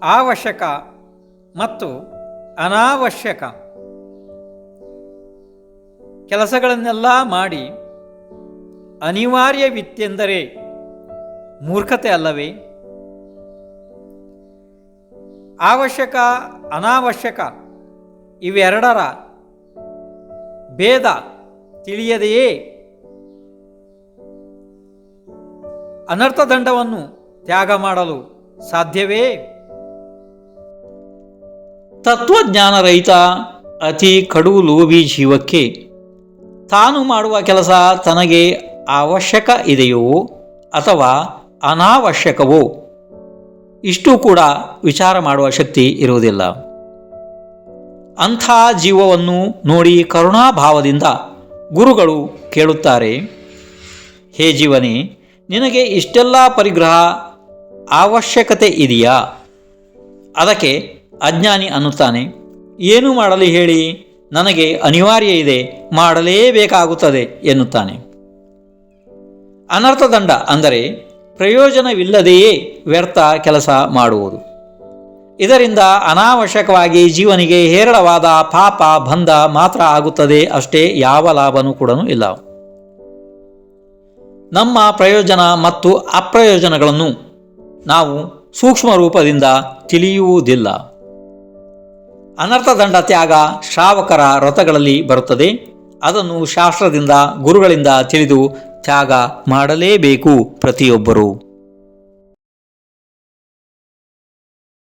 ಅವಶ್ಯಕ ಮತ್ತು ಅನಾವಶ್ಯಕ ಕೆಲಸಗಳನ್ನೆಲ್ಲ ಮಾಡಿ ಅನಿವಾರ್ಯವಿತ್ತೆಂದರೆ ಮೂರ್ಖತೆ ಅಲ್ಲವೇ? ಅವಶ್ಯಕ ಅನಾವಶ್ಯಕ ಇವೆರಡರ ಭೇದ ತಿಳಿಯದೆಯೇ ಅನರ್ಥದಂಡವನ್ನು ತ್ಯಾಗ ಮಾಡಲು ಸಾಧ್ಯವೇ? ತತ್ವಜ್ಞಾನರಹಿತ ಅತಿ ಕಡು ಲೋಭಿ ಜೀವಕ್ಕೆ ತಾನು ಮಾಡುವ ಕೆಲಸ ತನಗೆ ಅವಶ್ಯಕ ಇದೆಯೋ ಅಥವಾ ಅನಾವಶ್ಯಕವೋ ಇಷ್ಟು ಕೂಡ ವಿಚಾರ ಮಾಡುವ ಶಕ್ತಿ ಇರುವುದಿಲ್ಲ. ಅಂಥ ಜೀವವನ್ನು ನೋಡಿ ಕರುಣಾಭಾವದಿಂದ ಗುರುಗಳು ಕೇಳುತ್ತಾರೆ, ಹೇ ಜೀವನೇ, ನಿನಗೆ ಇಷ್ಟೆಲ್ಲ ಪರಿಗ್ರಹ ಅವಶ್ಯಕತೆ ಇದೆಯಾ? ಅದಕ್ಕೆ ಅಜ್ಞಾನಿ ಅನ್ನುತ್ತಾನೆ, ಏನು ಮಾಡಲಿ ಹೇಳಿ, ನನಗೆ ಅನಿವಾರ್ಯ ಇದೆ, ಮಾಡಲೇಬೇಕಾಗುತ್ತದೆ ಎನ್ನುತ್ತಾನೆ. ಅನರ್ಥದಂಡ ಅಂದರೆ ಪ್ರಯೋಜನವಿಲ್ಲದೆಯೇ ವ್ಯರ್ಥ ಕೆಲಸ ಮಾಡುವುದು. ಇದರಿಂದ ಅನಾವಶ್ಯಕವಾಗಿ ಜೀವನಿಗೆ ಹೇರಳವಾದ ಪಾಪ ಬಂಧ ಮಾತ್ರ ಆಗುತ್ತದೆ, ಅಷ್ಟೇ, ಯಾವ ಲಾಭನೂ ಕೂಡ ಇಲ್ಲ. ನಮ್ಮ ಪ್ರಯೋಜನ ಮತ್ತು ಅಪ್ರಯೋಜನಗಳನ್ನು ನಾವು ಸೂಕ್ಷ್ಮ ರೂಪದಿಂದ ತಿಳಿಯುವುದಿಲ್ಲ. ಅನರ್ಥದಂಡ ತ್ಯಾಗ ಶ್ರಾವಕರ ವ್ರತಗಳಲ್ಲಿ ಬರುತ್ತದೆ. ಅದನ್ನು ಶಾಸ್ತ್ರದಿಂದ ಗುರುಗಳಿಂದ ತಿಳಿದು ತ್ಯಾಗ ಮಾಡಲೇಬೇಕು ಪ್ರತಿಯೊಬ್ಬರೂ.